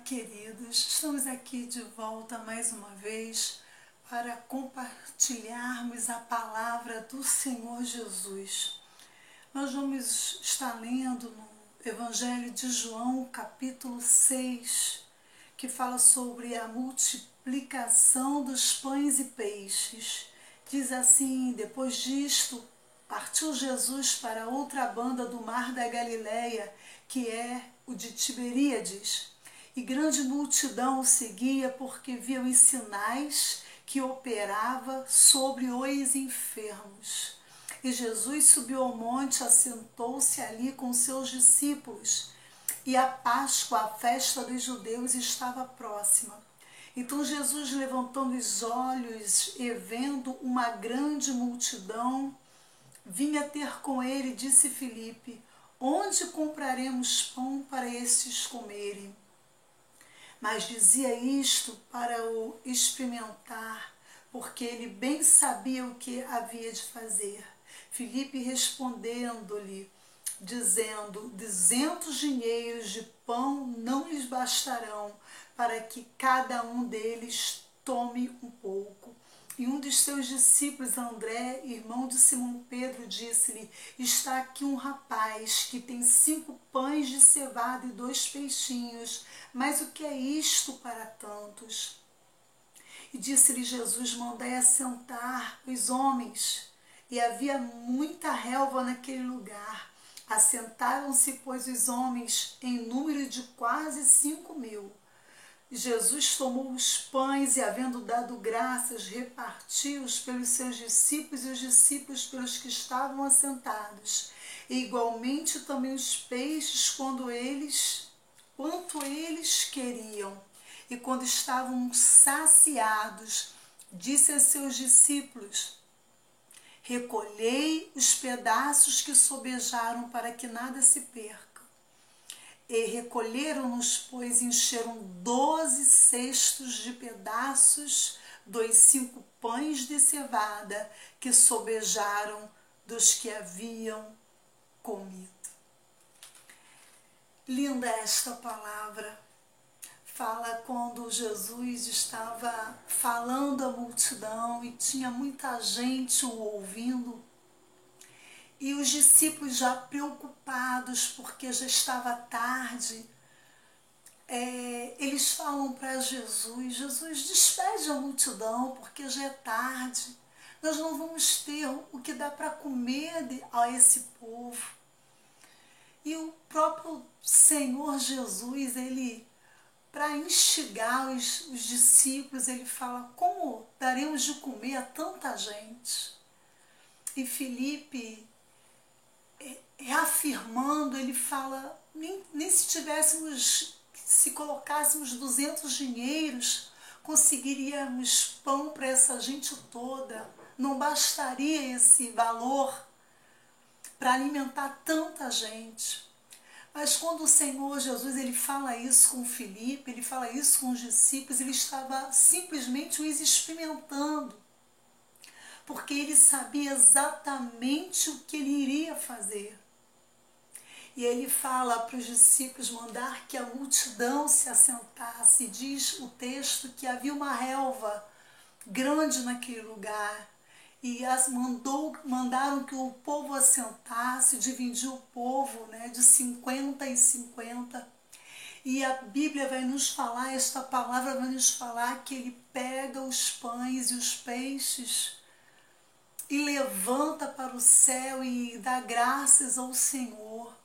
queridos, estamos aqui de volta mais uma vez para compartilharmos a palavra do Senhor Jesus. Nós vamos estar lendo no Evangelho de João, capítulo 6, que fala sobre a multiplicação dos pães e peixes. Diz assim: depois disto, partiu Jesus para outra banda do mar da Galileia, que é o de Tiberíades. E grande multidão o seguia, porque viam os sinais que operava sobre os enfermos. E Jesus subiu ao monte, assentou-se ali com seus discípulos. E a Páscoa, a festa dos judeus, estava próxima. Então Jesus, levantando os olhos e vendo uma grande multidão, vinha ter com ele e disse: Filipe, onde compraremos pão para estes comerem? Mas dizia isto para o experimentar, porque ele bem sabia o que havia de fazer. Filipe respondendo-lhe, dizendo: 200 dinheiros de pão não lhes bastarão, para que cada um deles tome um pouco. E um dos seus discípulos, André, irmão de Simão Pedro, disse-lhe: está aqui um rapaz que tem 5 pães de cevada e 2 peixinhos, mas o que é isto para tantos? E disse-lhe Jesus: mandai assentar os homens. E havia muita relva naquele lugar. Assentaram-se, pois, os homens em número de quase 5.000. Jesus tomou os pães e, havendo dado graças, repartiu-os pelos seus discípulos e os discípulos pelos que estavam assentados. E igualmente também os peixes, quanto eles queriam. E quando estavam saciados, disse a seus discípulos: recolhei os pedaços que sobejaram, para que nada se perca. E recolheram-nos, pois encheram 12 cestos de pedaços dos 5 pães de cevada que sobejaram dos que haviam comido. Linda esta palavra. Fala quando Jesus estava falando à multidão e tinha muita gente o ouvindo. E os discípulos já preocupados, porque já estava tarde, eles falam para Jesus: Jesus, despede a multidão, porque já é tarde. Nós não vamos ter o que dá para comer a esse povo. E o próprio Senhor Jesus, ele, para instigar os discípulos, ele fala: como daremos de comer a tanta gente? E Filipe, reafirmando, ele fala: nem se colocássemos 200 dinheiros, conseguiríamos pão para essa gente toda. Não bastaria esse valor para alimentar tanta gente. Mas quando o Senhor Jesus, ele fala isso com Filipe, ele fala isso com os discípulos, ele estava simplesmente os experimentando, porque ele sabia exatamente o que ele iria fazer. E ele fala para os discípulos mandar que a multidão se assentasse. Diz o texto que havia uma relva grande naquele lugar. E mandaram que o povo assentasse, dividiu o povo, de 50 em 50. E a Bíblia vai nos falar, esta palavra vai nos falar que ele pega os pães e os peixes e levanta para o céu e dá graças ao Senhor.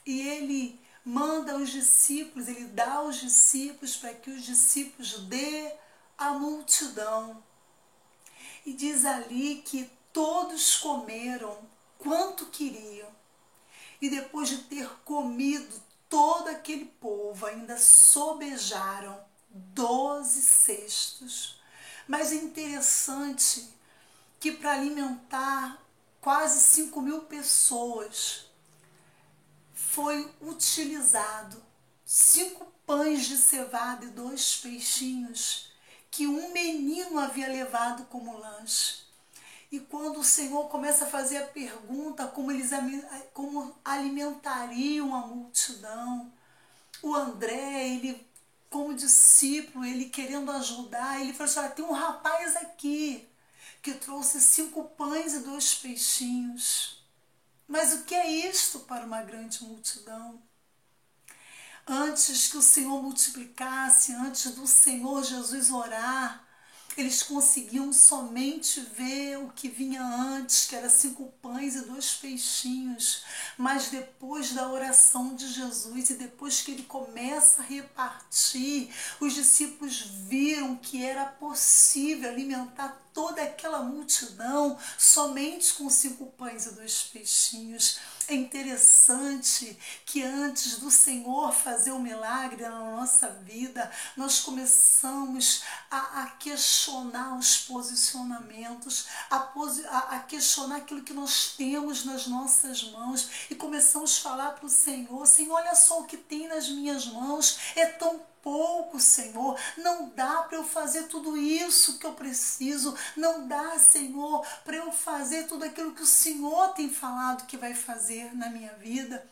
E ele manda os discípulos, ele dá aos discípulos para que os discípulos dê à multidão. E diz ali que todos comeram quanto queriam. E depois de ter comido, todo aquele povo ainda sobejaram 12 cestos. Mas é interessante que para alimentar quase 5.000 pessoas foi utilizado 5 pães de cevada e 2 peixinhos que um menino havia levado como lanche. E quando o Senhor começa a fazer a pergunta como alimentariam a multidão, o André, ele como discípulo, ele querendo ajudar, ele falou assim, olha, tem um rapaz aqui que trouxe 5 pães e 2 peixinhos. Mas o que é isto para uma grande multidão? Antes que o Senhor multiplicasse, antes do Senhor Jesus orar, eles conseguiam somente ver o que vinha antes, que era 5 pães e 2 peixinhos. Mas depois da oração de Jesus e depois que ele começa a repartir, os discípulos viram que era possível alimentar toda aquela multidão somente com 5 pães e 2 peixinhos. É interessante que antes do Senhor fazer o milagre na nossa vida, nós começamos a questionar os posicionamentos, a questionar aquilo que nós temos nas nossas mãos e começamos a falar para o Senhor, Senhor, olha só o que tem nas minhas mãos, é tão pouco, Senhor, não dá para eu fazer tudo isso que eu preciso, não dá, Senhor, para eu fazer tudo aquilo que o Senhor tem falado que vai fazer na minha vida.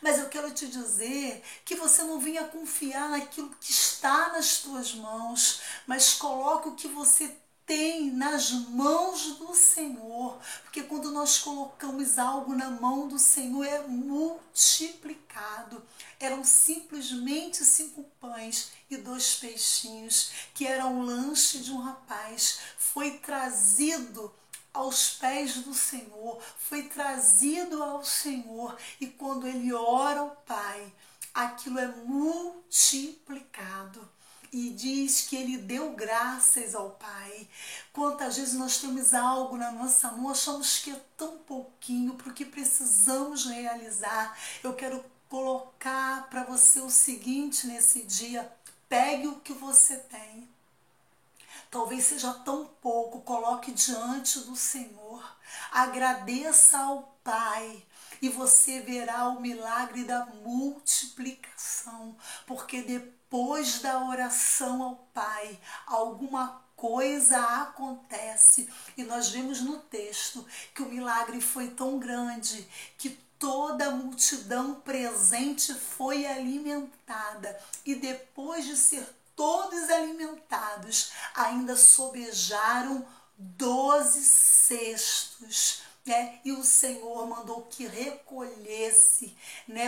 Mas eu quero te dizer que você não venha confiar naquilo que está nas tuas mãos, mas coloque o que você tem nas mãos do Senhor, porque quando nós colocamos algo na mão do Senhor é multiplicado. Eram simplesmente 5 pães e 2 peixinhos, que era um lanche de um rapaz, foi trazido aos pés do Senhor, foi trazido ao Senhor, e quando ele ora ao Pai, aquilo é multiplicado. E diz que ele deu graças ao Pai. Quantas vezes nós temos algo na nossa mão, achamos que é tão pouquinho para o que precisamos realizar. Eu quero colocar para você o seguinte nesse dia: pegue o que você tem. Talvez seja tão pouco, coloque diante do Senhor, agradeça ao Pai e você verá o milagre da multiplicação, porque depois da oração ao Pai, alguma coisa acontece. E nós vemos no texto que o milagre foi tão grande que toda a multidão presente foi alimentada, e depois de ser todos alimentados, ainda sobejaram 12 cestos. E o Senhor mandou que recolhesse,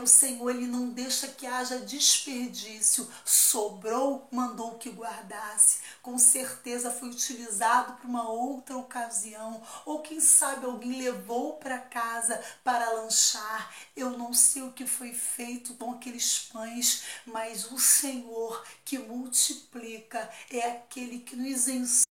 o Senhor, ele não deixa que haja desperdício, sobrou, mandou que guardasse, com certeza foi utilizado para uma outra ocasião, ou quem sabe alguém levou para casa para lanchar, eu não sei o que foi feito com aqueles pães, mas o Senhor que multiplica é aquele que nos ensina